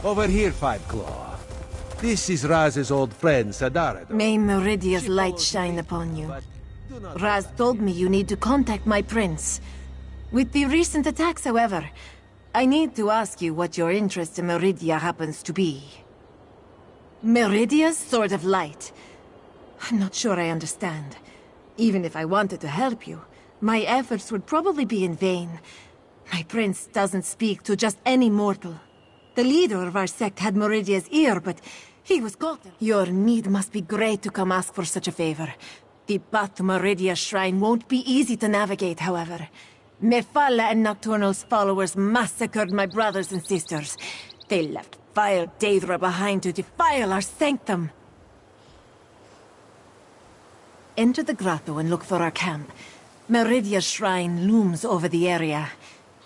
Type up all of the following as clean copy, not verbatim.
Over here, Five Claw. This is Raz's old friend, Sadara. May Meridia's light shine upon you. Raz told me you need to contact my prince. With the recent attacks, however, I need to ask you what your interest in Meridia happens to be. Meridia's Sword of Light. I'm not sure I understand. Even if I wanted to help you, my efforts would probably be in vain. My prince doesn't speak to just any mortal. The leader of our sect had Meridia's ear, but he was caught. Your need must be great to come ask for such a favor. The path to Meridia's shrine won't be easy to navigate, however. Mephala and Nocturnal's followers massacred my brothers and sisters. They left vile Daedra behind to defile our sanctum. Enter the grotto and look for our camp. Meridia's shrine looms over the area.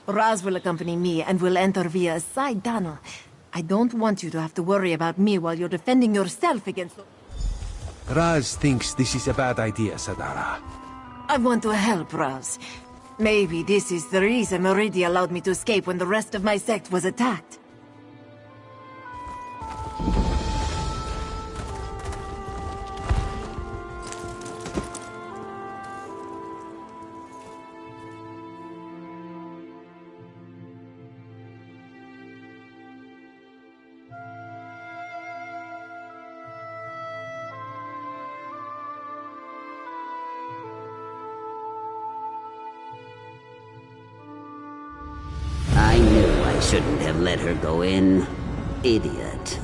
Raz will accompany me and will enter via a side tunnel. I don't want you to have to worry about me while you're defending yourself against... Raz thinks this is a bad idea, Sadara. I want to help Raz. Maybe this is the reason Meridia allowed me to escape when the rest of my sect was attacked. Shouldn't have let her go in. Idiot.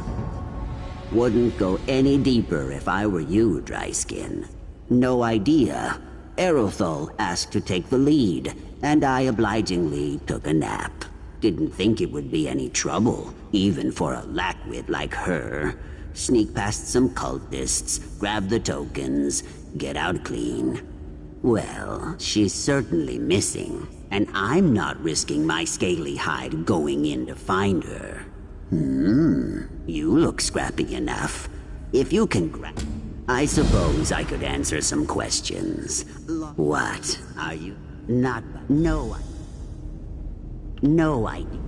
Wouldn't go any deeper if I were you, Dryskin. No idea. Aerothol asked to take the lead, and I obligingly took a nap. Didn't think it would be any trouble, even for a lackwit like her. Sneak past some cultists, grab the tokens, get out clean. Well, she's certainly missing. And I'm not risking my scaly hide going in to find her. You look scrappy enough. If you can I suppose I could answer some questions. What? Are you not... No idea.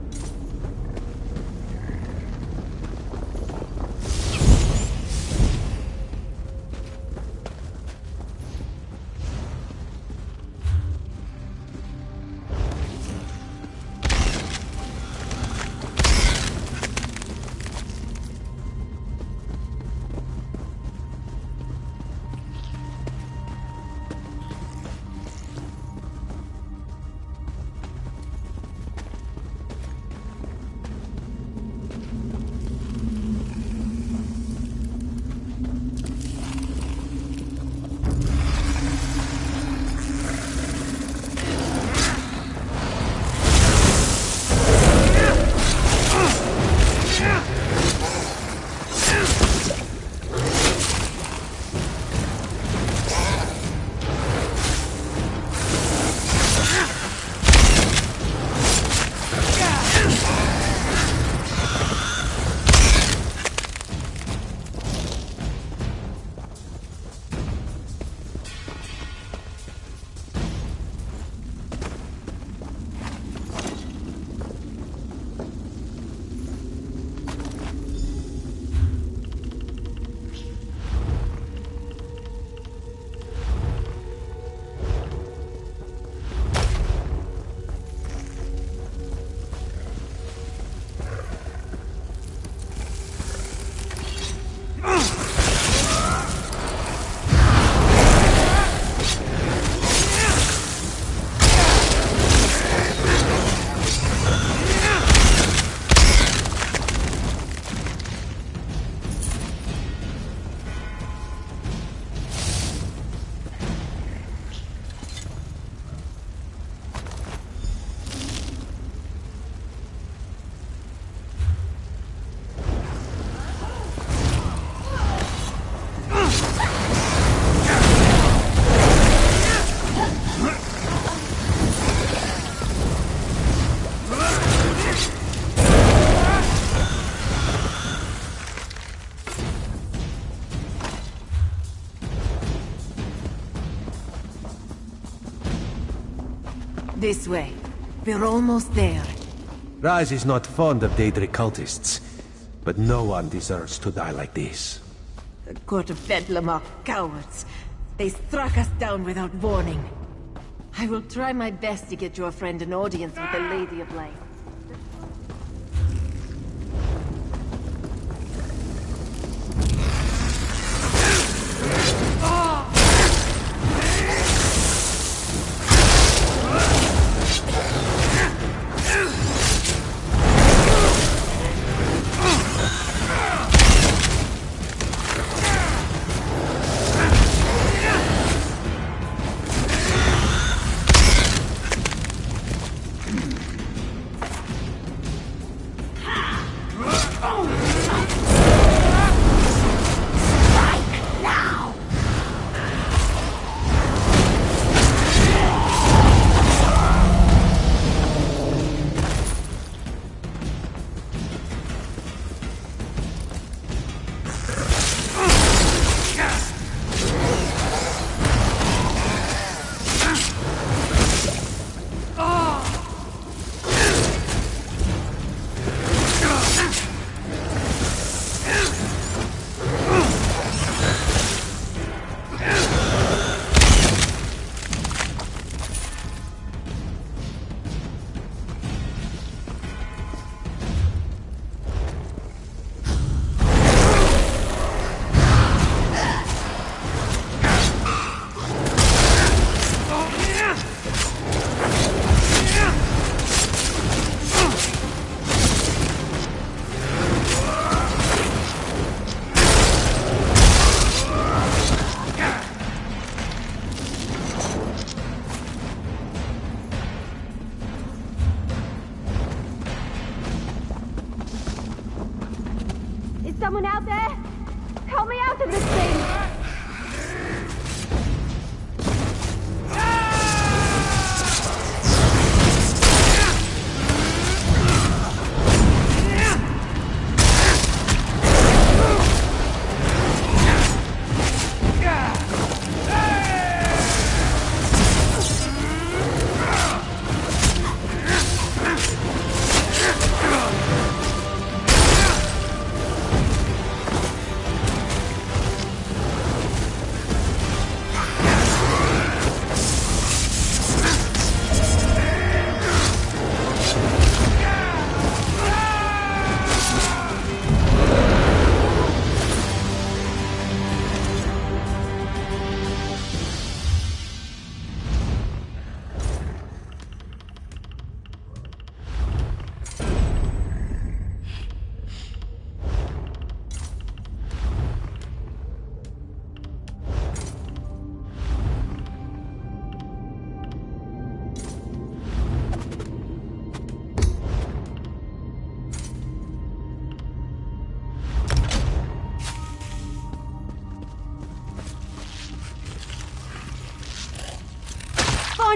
This way. We're almost there. Raz is not fond of Daedric cultists, but no one deserves to die like this. The Court of Bedlam are cowards. They struck us down without warning. I will try my best to get your friend an audience with the Lady of Light. Someone out there? Help me out of this thing!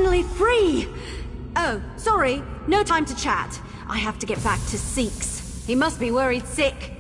Finally free! Oh, sorry, no time to chat. I have to get back to Seeks. He must be worried sick.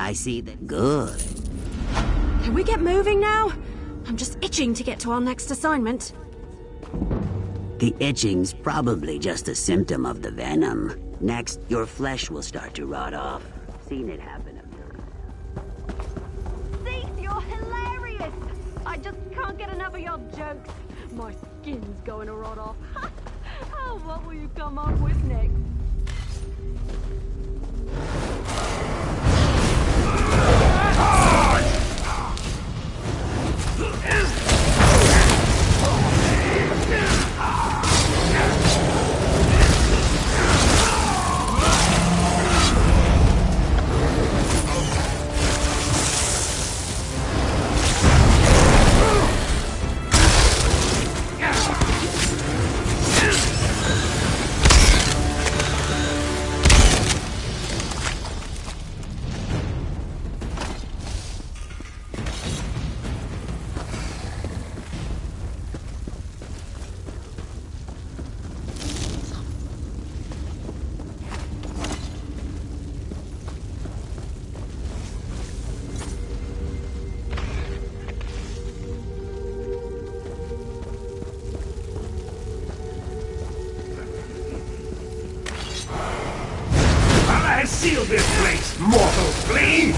I see that. Good. Can we get moving now? I'm just itching to get to our next assignment. The itching's probably just a symptom of the venom. Next, your flesh will start to rot off. Seen it happen. Seeks, you're hilarious! I just can't get enough of your jokes. My skin's going to rot off. Oh, what will you come up with next? Seal this place, mortal flea!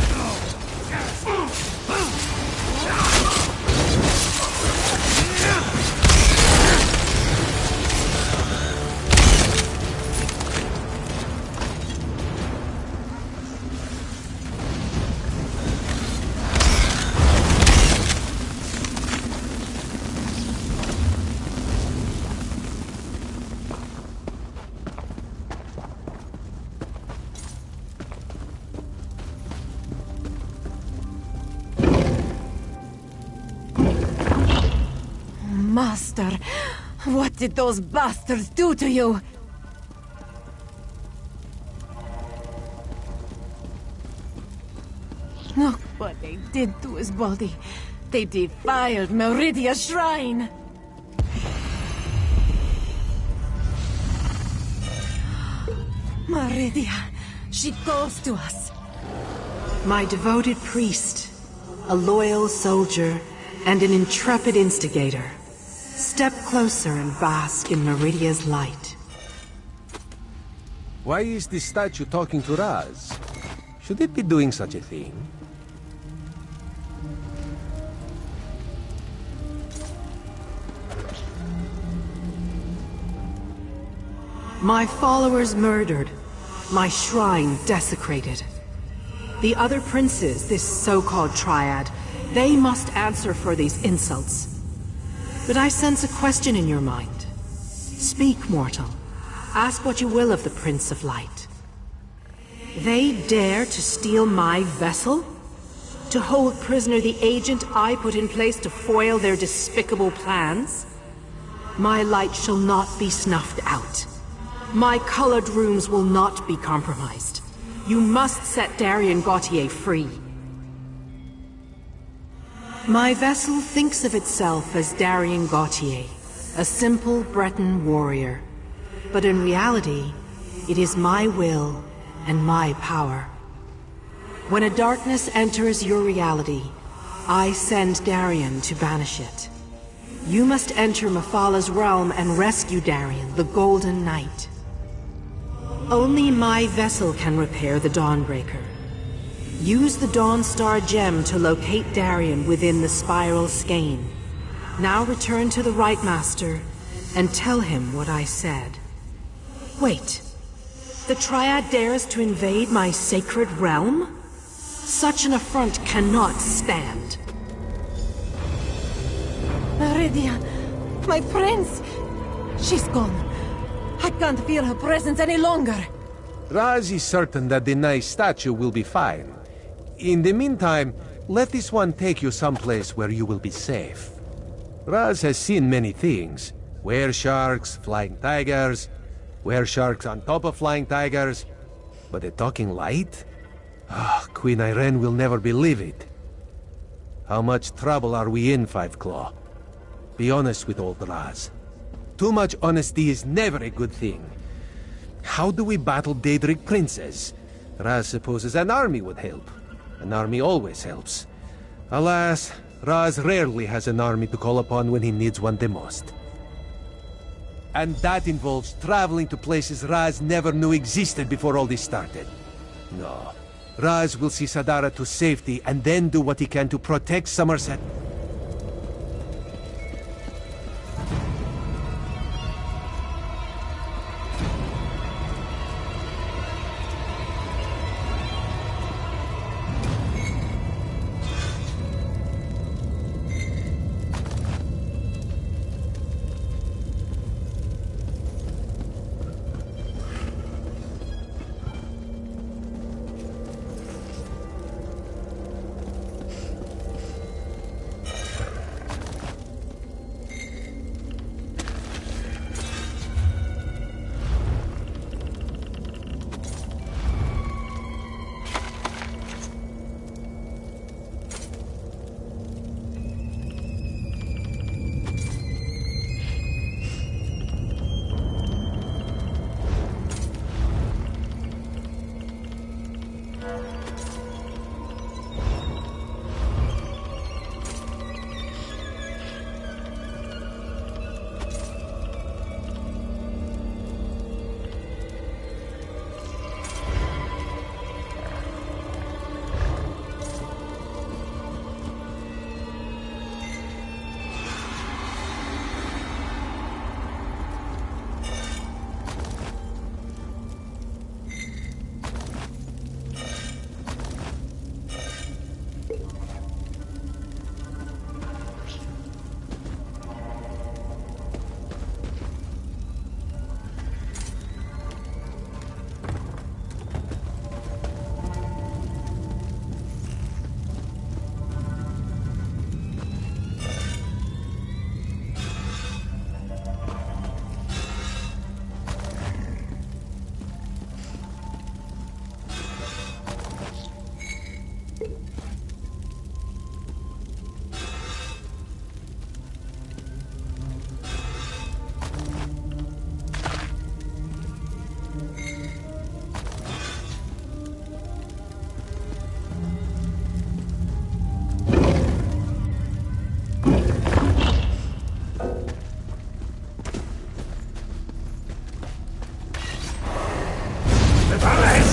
Master, what did those bastards do to you? Look what they did to his body. They defiled Meridia's shrine. Meridia, she calls to us. My devoted priest, a loyal soldier, and an intrepid instigator. Step closer and bask in Meridia's light. Why is this statue talking to Raz? Should it be doing such a thing? My followers murdered, my shrine desecrated. The other princes, this so-called triad, they must answer for these insults. But I sense a question in your mind. Speak, mortal. Ask what you will of the Prince of Light. They dare to steal my vessel? To hold prisoner the agent I put in place to foil their despicable plans? My light shall not be snuffed out. My colored runes will not be compromised. You must set Darien Gautier free. My vessel thinks of itself as Darien Gautier, a simple Breton warrior. But in reality, it is my will and my power. When a darkness enters your reality, I send Darien to banish it. You must enter Mephalah's realm and rescue Darien, the Golden Knight. Only my vessel can repair the Dawnbreaker. Use the Dawnstar gem to locate Darien within the Spiral Skein. Now return to the Right Master and tell him what I said. Wait. The Triad dares to invade my sacred realm? Such an affront cannot stand. Meridia, my prince! She's gone. I can't feel her presence any longer. Raz is certain that the nice statue will be fine. In the meantime, let this one take you someplace where you will be safe. Raz has seen many things. Were-sharks, flying tigers, were-sharks on top of flying tigers. But a talking light? Queen Irene will never believe it. How much trouble are we in, Five Claw? Be honest with old Raz. Too much honesty is never a good thing. How do we battle Daedric princes? Raz supposes an army would help. An army always helps. Alas, Raz rarely has an army to call upon when he needs one the most. And that involves traveling to places Raz never knew existed before all this started. No. Raz will see Sadara to safety and then do what he can to protect Somerset.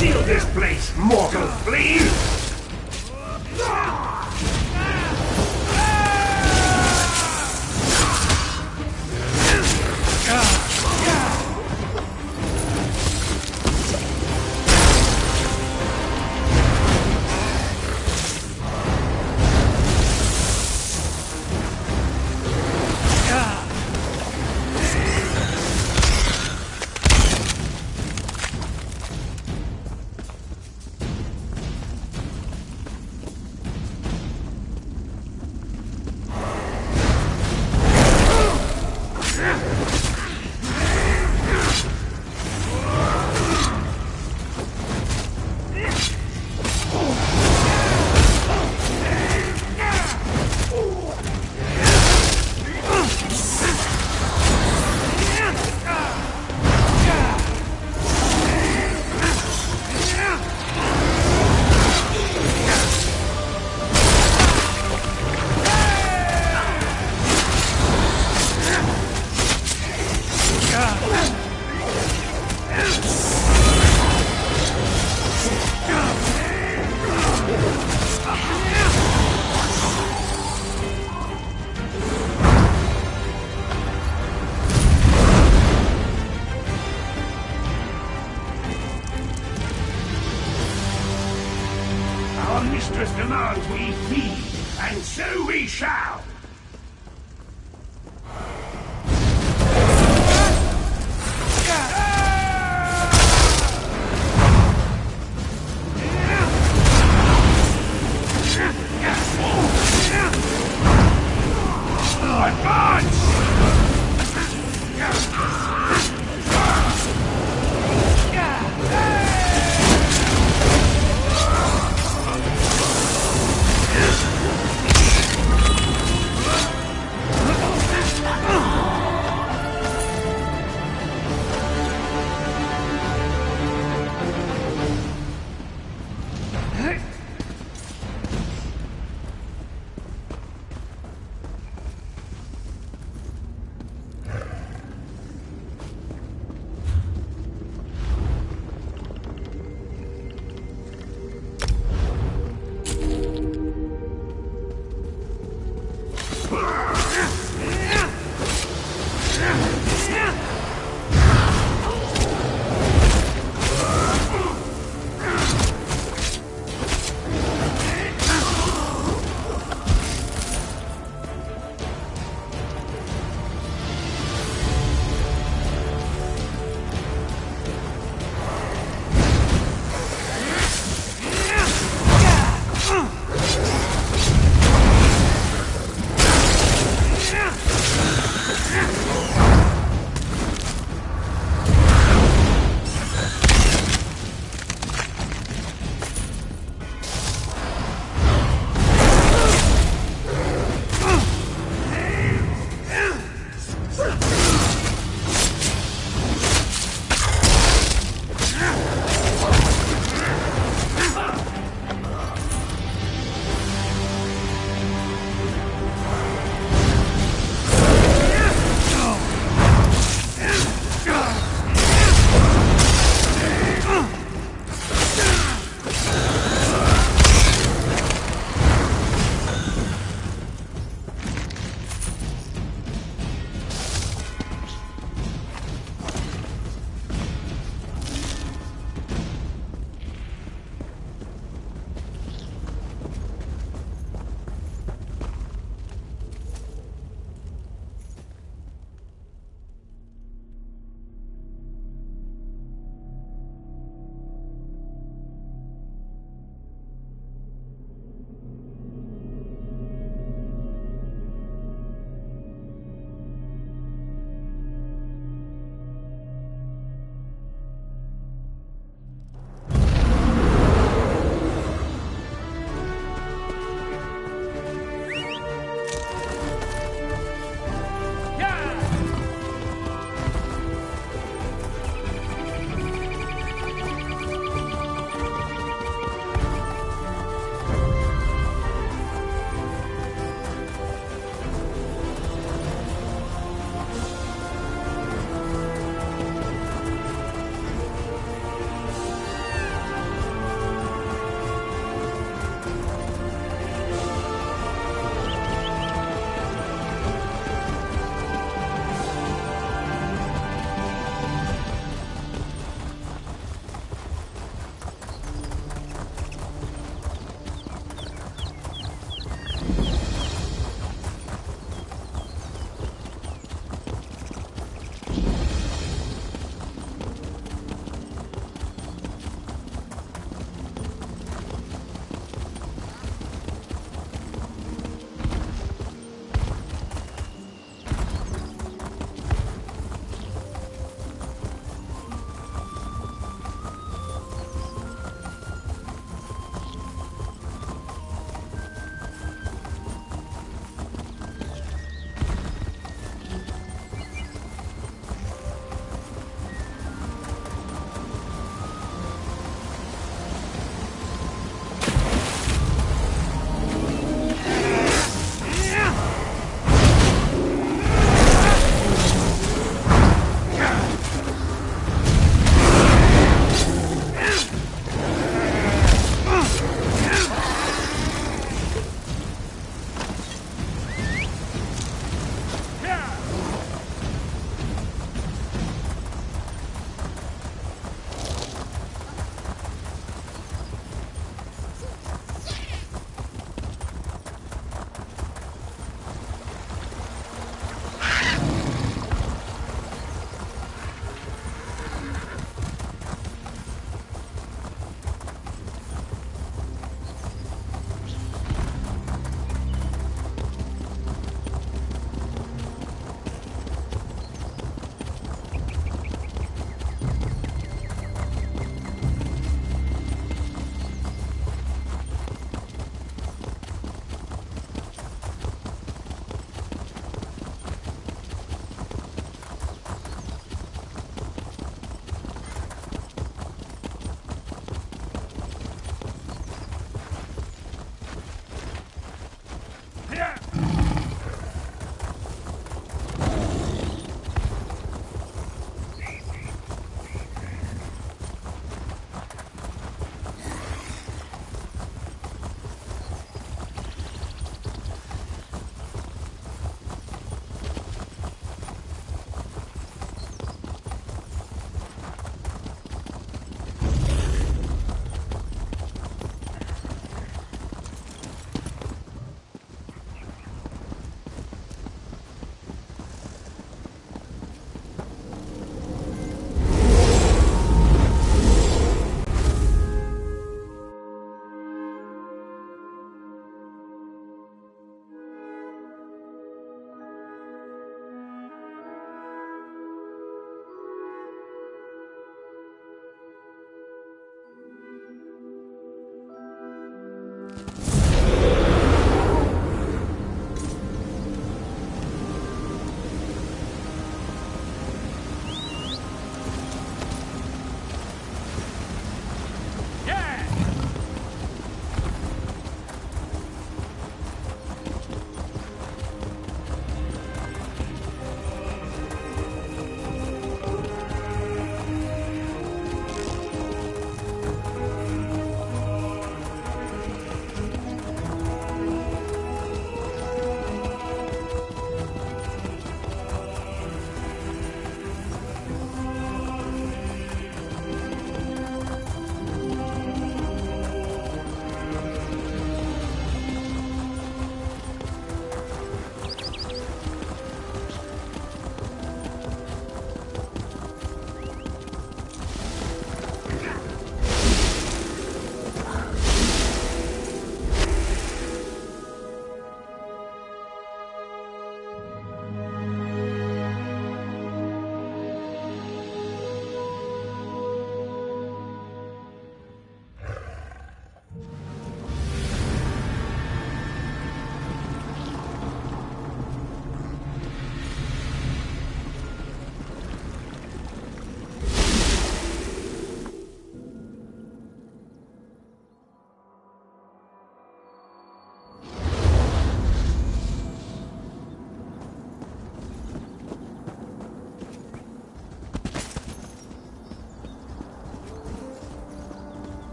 Seal this place, mortal flea! Our mistress demands we feed, and so we shall!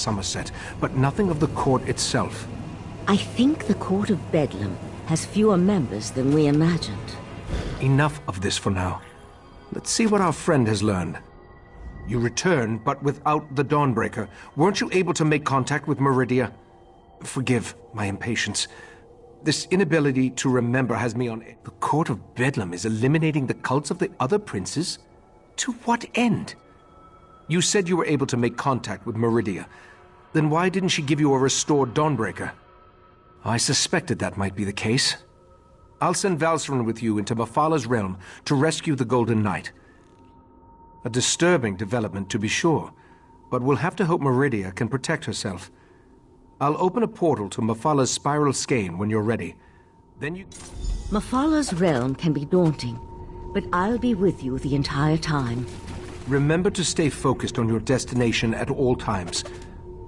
Somerset, but nothing of the court itself. I think the Court of Bedlam has fewer members than we imagined. Enough of this for now. Let's see what our friend has learned. You returned, but without the Dawnbreaker. Weren't you able to make contact with Meridia? Forgive my impatience. This inability to remember has me on edge. The Court of Bedlam is eliminating the cults of the other princes? To what end? You said you were able to make contact with Meridia. Then why didn't she give you a restored Dawnbreaker? I suspected that might be the case. I'll send Valseren with you into Mephalah's realm to rescue the Golden Knight. A disturbing development, to be sure, but we'll have to hope Meridia can protect herself. I'll open a portal to Mephalah's spiral skein when you're ready. Then you... Mephalah's realm can be daunting, but I'll be with you the entire time. Remember to stay focused on your destination at all times.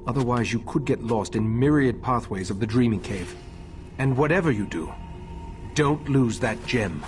Otherwise, you could get lost in myriad pathways of the Dreaming Cave. And whatever you do, don't lose that gem.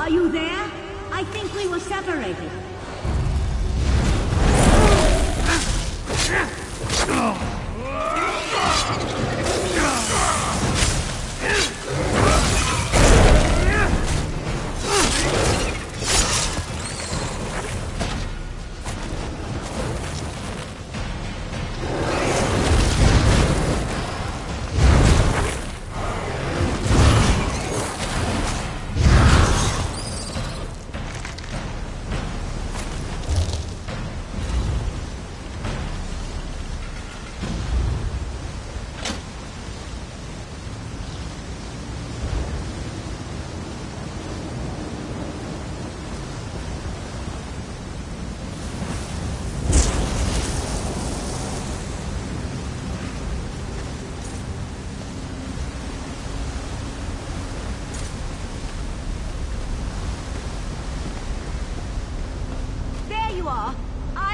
Are you there? I think we were separated.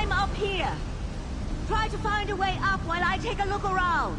I'm up here. Try to find a way up while I take a look around.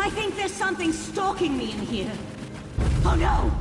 I think there's something stalking me in here. Oh no!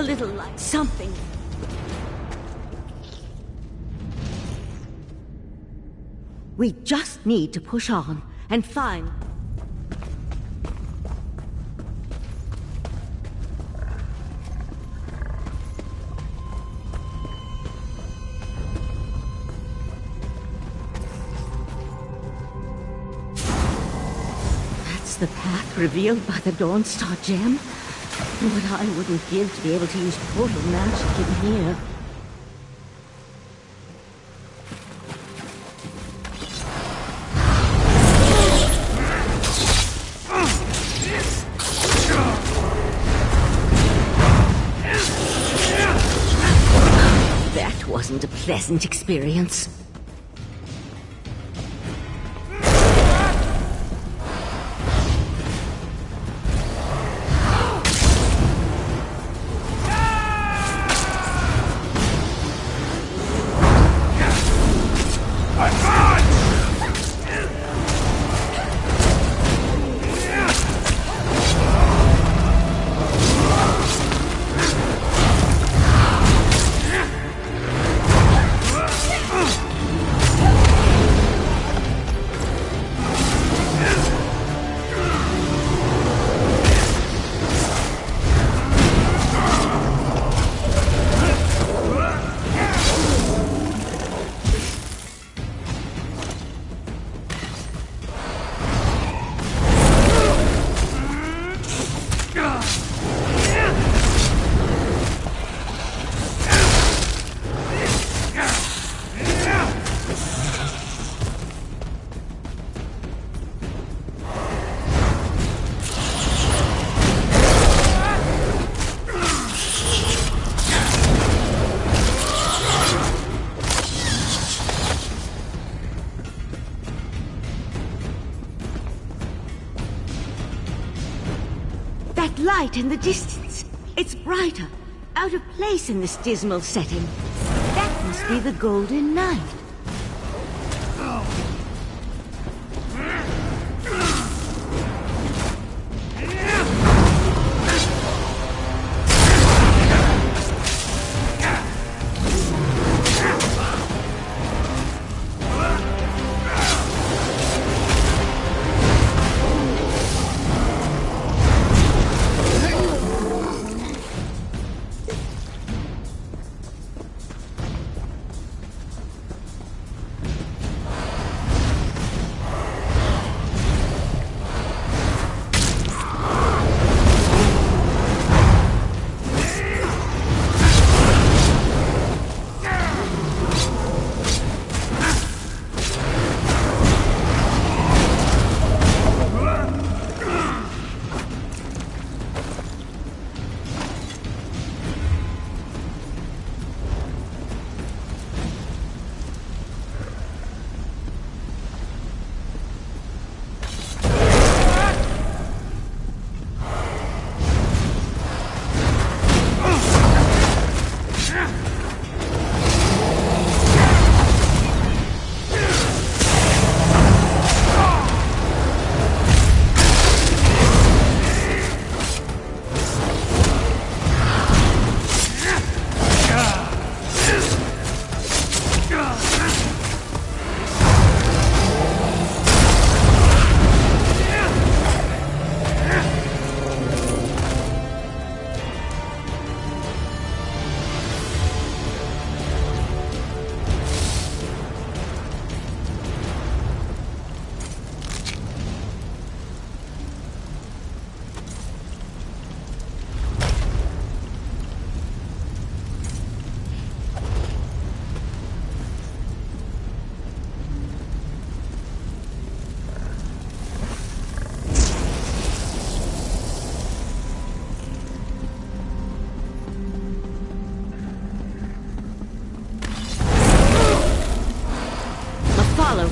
A little like something. We just need to push on and find... That's the path revealed by the Dawnstar gem. What I wouldn't give to be able to use portal magic in here. That wasn't a pleasant experience. That light in the distance. It's brighter, out of place in this dismal setting. That must be the Golden Knight.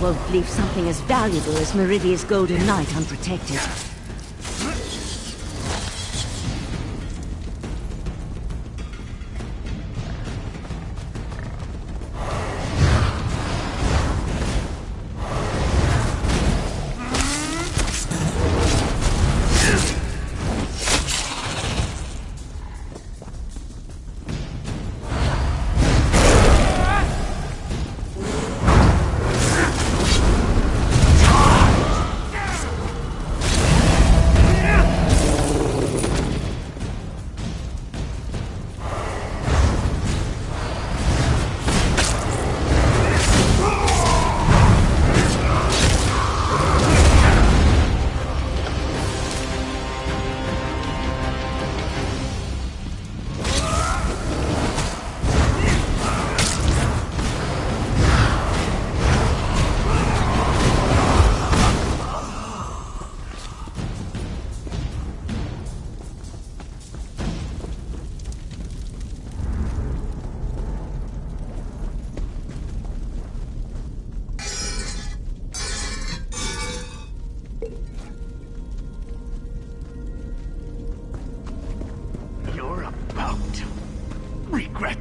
Won't leave something as valuable as Meridia's Golden Knight unprotected.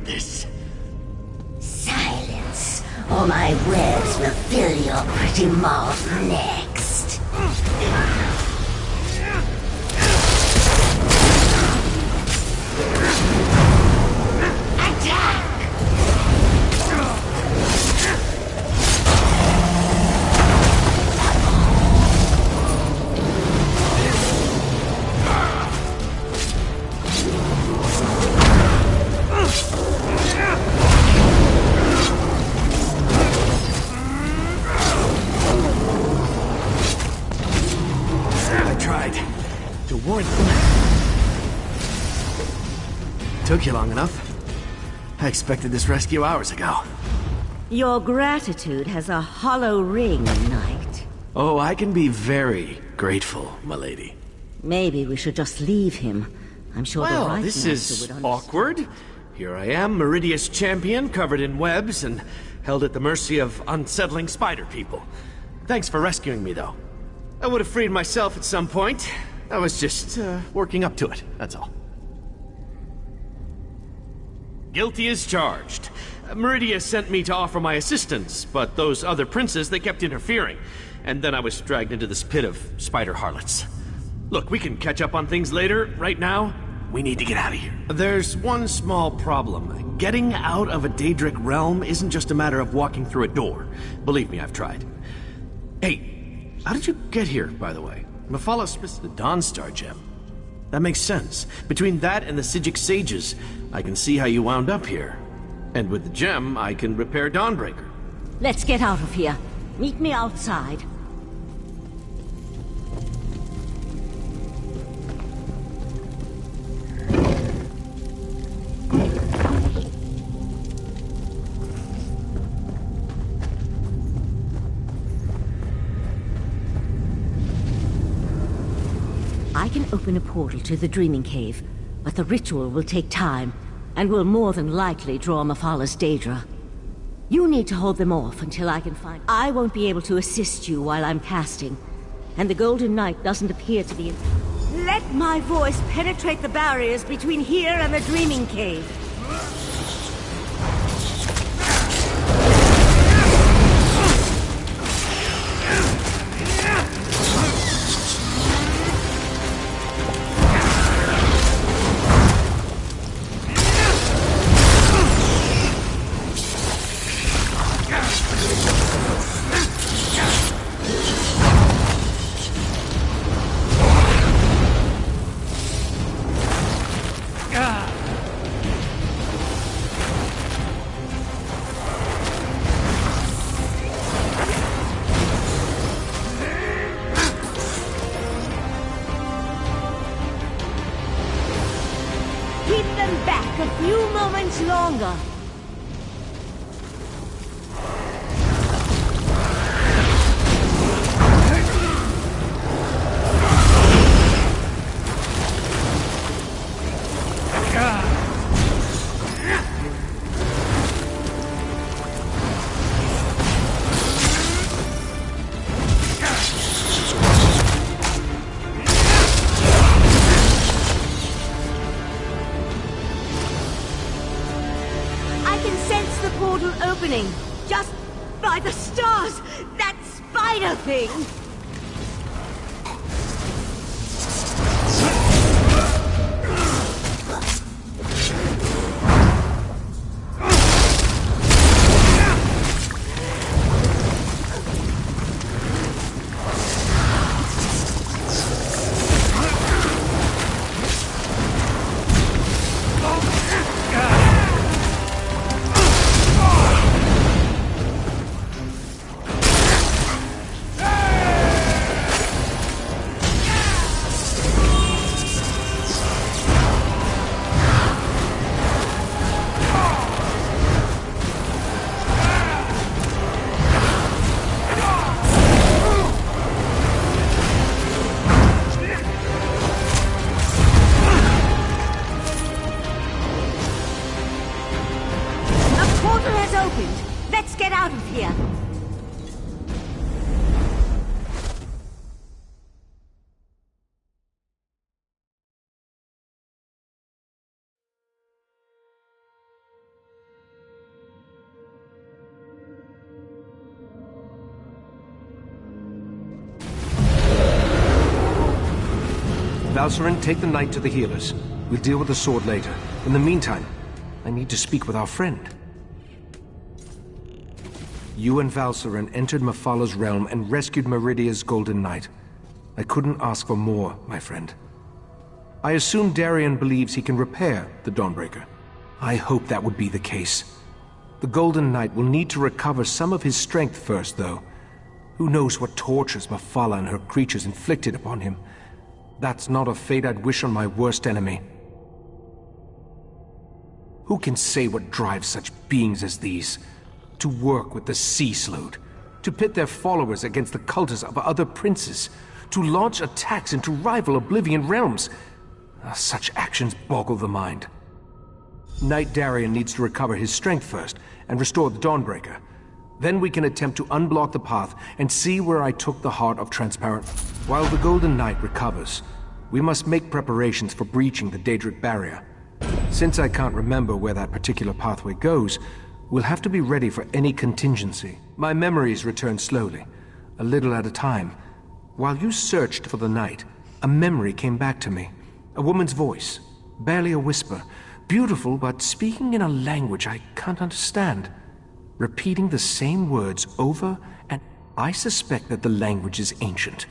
this. Silence, or my webs will fill your pretty mouth next. Attack! To warn them. Took you long enough. I expected this rescue hours ago. Your gratitude has a hollow ring, Knight. Oh, I can be very grateful, my lady. Maybe we should just leave him. I'm sure the Well, right this master is would understand. awkward. Here I am, Meridia's champion, covered in webs and held at the mercy of unsettling spider people. Thanks for rescuing me, though. I would have freed myself at some point. I was just, working up to it, that's all. Guilty as charged. Meridia sent me to offer my assistance, but those other princes, they kept interfering. And then I was dragged into this pit of spider harlots. Look, we can catch up on things later. Right now, we need to get out of here. There's one small problem. Getting out of a Daedric realm isn't just a matter of walking through a door. Believe me, I've tried. Hey, how did you get here, by the way? Mephala Smith's the Dawnstar gem. That makes sense. Between that and the Sijic sages, I can see how you wound up here. And with the gem, I can repair Dawnbreaker. Let's get out of here. Meet me outside. I can open a portal to the Dreaming Cave, but the ritual will take time, and will more than likely draw Mephala's Daedra. You need to hold them off until I can find... I won't be able to assist you while I'm casting, and the Golden Knight doesn't appear to be... Let my voice penetrate the barriers between here and the Dreaming Cave. Keep them back a few moments longer. Opening, just by the stars! That spider thing! Valcerin, take the knight to the healers. We'll deal with the sword later. In the meantime, I need to speak with our friend. You and Valcerin entered Mephala realm and rescued Meridia's Golden Knight. I couldn't ask for more, my friend. I assume Darien believes he can repair the Dawnbreaker. I hope that would be the case. The Golden Knight will need to recover some of his strength first, though. Who knows what tortures Mephala and her creatures inflicted upon him. That's not a fate I'd wish on my worst enemy. Who can say what drives such beings as these? To work with the Sea Slode, to pit their followers against the cultists of other princes, to launch attacks into rival Oblivion realms. Such actions boggle the mind. Knight Darien needs to recover his strength first and restore the Dawnbreaker. Then we can attempt to unblock the path and see where I took the heart of Transparent. While the Golden Knight recovers, we must make preparations for breaching the Daedric barrier. Since I can't remember where that particular pathway goes, we'll have to be ready for any contingency. My memories return slowly, a little at a time. While you searched for the knight, a memory came back to me. A woman's voice, barely a whisper, beautiful but speaking in a language I can't understand. Repeating the same words over and... I suspect that the language is ancient.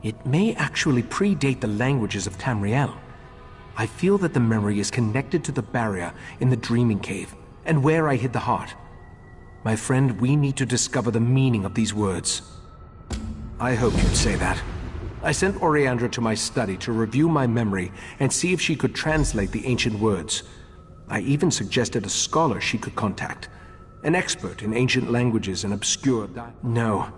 It may actually predate the languages of Tamriel. I feel that the memory is connected to the barrier in the Dreaming Cave, and where I hid the heart. My friend, we need to discover the meaning of these words. I hoped you'd say that. I sent Oriandra to my study to review my memory and see if she could translate the ancient words. I even suggested a scholar she could contact. An expert in ancient languages and obscure No.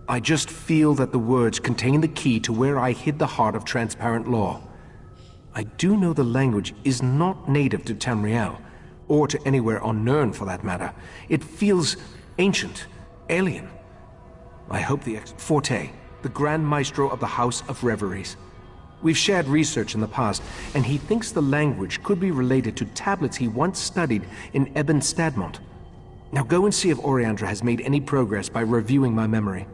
I just feel that the words contain the key to where I hid the heart of Transparent Law. I do know the language is not native to Tamriel, or to anywhere on Nirn for that matter. It feels ancient, alien. I hope the Forte, the Grand Maestro of the House of Reveries. We've shared research in the past, and he thinks the language could be related to tablets he once studied in Ebon Stadmont. Now go and see if Oriandra has made any progress by reviewing my memory.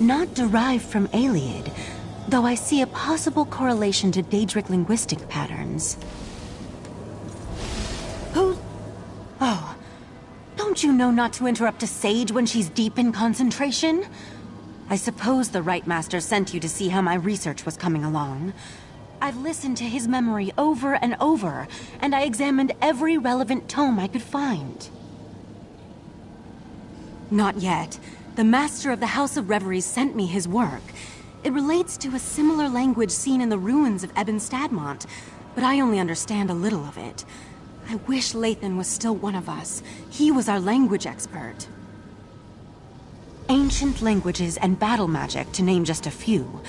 Not derived from Ayleid, though I see a possible correlation to Daedric linguistic patterns. Who? Oh, don't you know not to interrupt a sage when she's deep in concentration? I suppose the Right Master sent you to see how my research was coming along. I've listened to his memory over and over, and I examined every relevant tome I could find. Not yet. The Master of the House of Reveries sent me his work. It relates to a similar language seen in the ruins of Ebon Stadmont, but I only understand a little of it. I wish Lathan was still one of us. He was our language expert. Ancient languages and battle magic, to name just a few.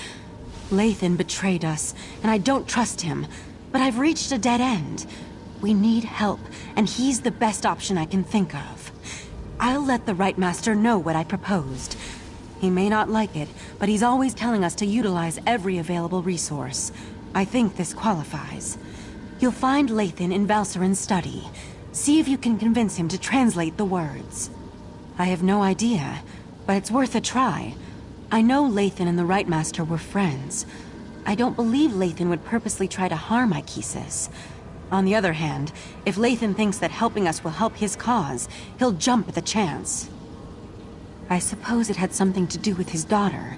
Lathan betrayed us, and I don't trust him, but I've reached a dead end. We need help, and he's the best option I can think of. I'll let the Right Master know what I proposed. He may not like it, but he's always telling us to utilize every available resource. I think this qualifies. You'll find Lathan in Valcerin's study. See if you can convince him to translate the words. I have no idea, but it's worth a try. I know Lathan and the Right Master were friends. I don't believe Lathan would purposely try to harm Ikisis. On the other hand, if Lathan thinks that helping us will help his cause, he'll jump at the chance. I suppose it had something to do with his daughter.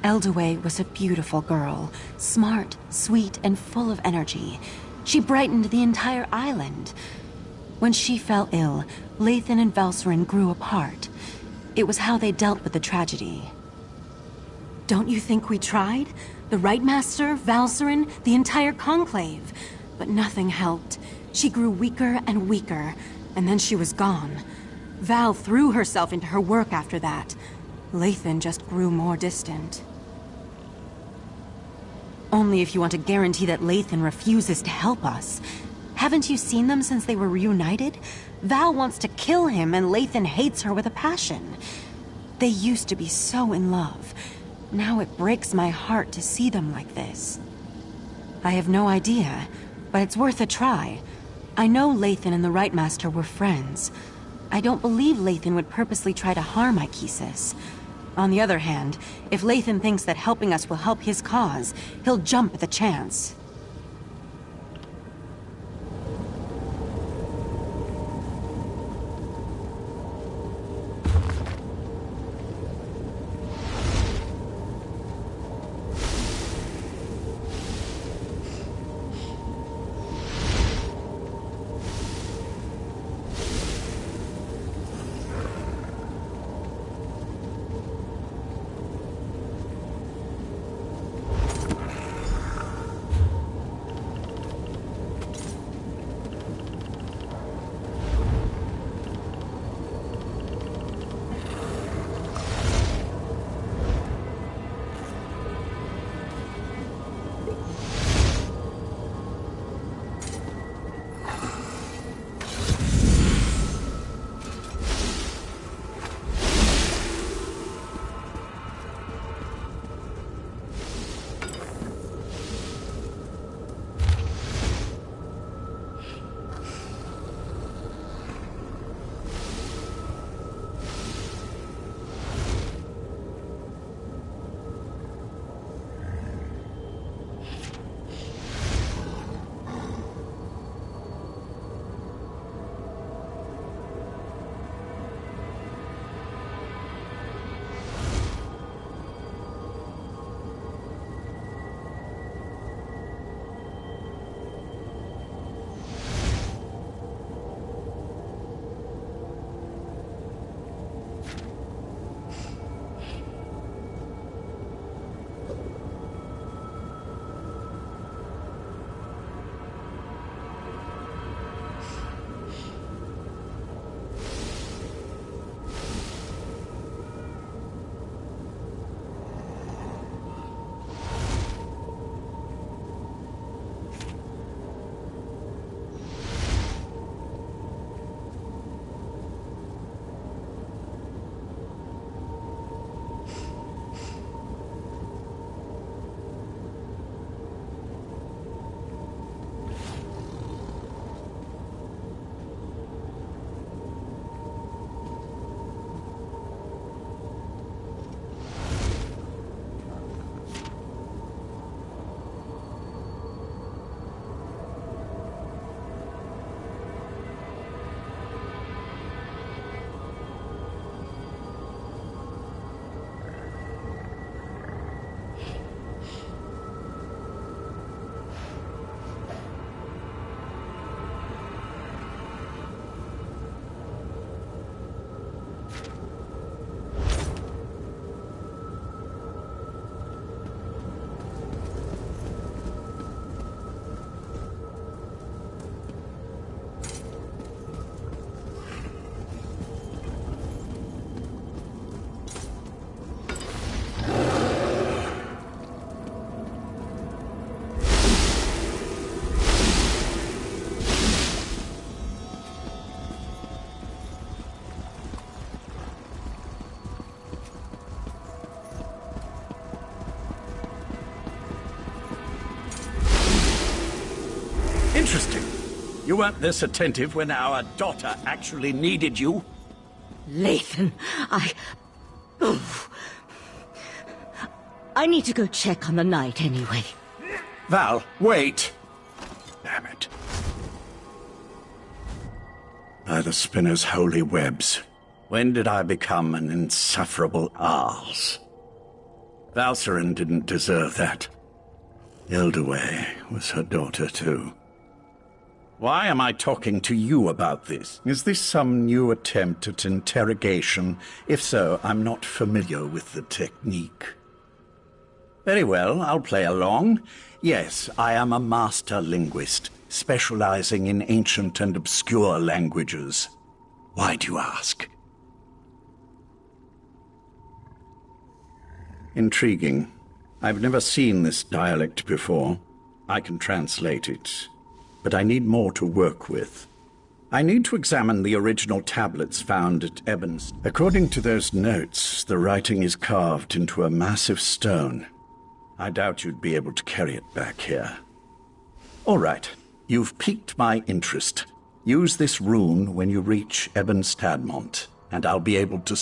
Eldaway was a beautiful girl, smart, sweet, and full of energy. She brightened the entire island. When she fell ill, Lathan and Valcerin grew apart. It was how they dealt with the tragedy. Don't you think we tried? The Right Master, Valcerin, the entire Conclave. But nothing helped. She grew weaker and weaker, and then she was gone. Val threw herself into her work after that. Lathan just grew more distant. Only if you want to guarantee that Lathan refuses to help us. Haven't you seen them since they were reunited? Val wants to kill him, and Lathan hates her with a passion. They used to be so in love. Now it breaks my heart to see them like this. I have no idea, but it's worth a try. I know Lathan and the Right Master were friends. I don't believe Lathan would purposely try to harm Ikesis. On the other hand, if Lathan thinks that helping us will help his cause, he'll jump at the chance. Interesting. You weren't this attentive when our daughter actually needed you? Lathan, I need to go check on the knight anyway. Val, wait. Damn it. by the spinner's holy webs. When did I become an insufferable arse? Valcerin didn't deserve that. Ildaway was her daughter, too. Why am I talking to you about this? Is this some new attempt at interrogation? If so, I'm not familiar with the technique. Very well, I'll play along. Yes, I am a master linguist, specializing in ancient and obscure languages. Why do you ask? Intriguing. I've never seen this dialect before. I can translate it, but I need more to work with. I need to examine the original tablets found at Ebens. According to those notes, the writing is carved into a massive stone. I doubt you'd be able to carry it back here. All right, you've piqued my interest. Use this rune when you reach Ebon Stadmont, and I'll be able to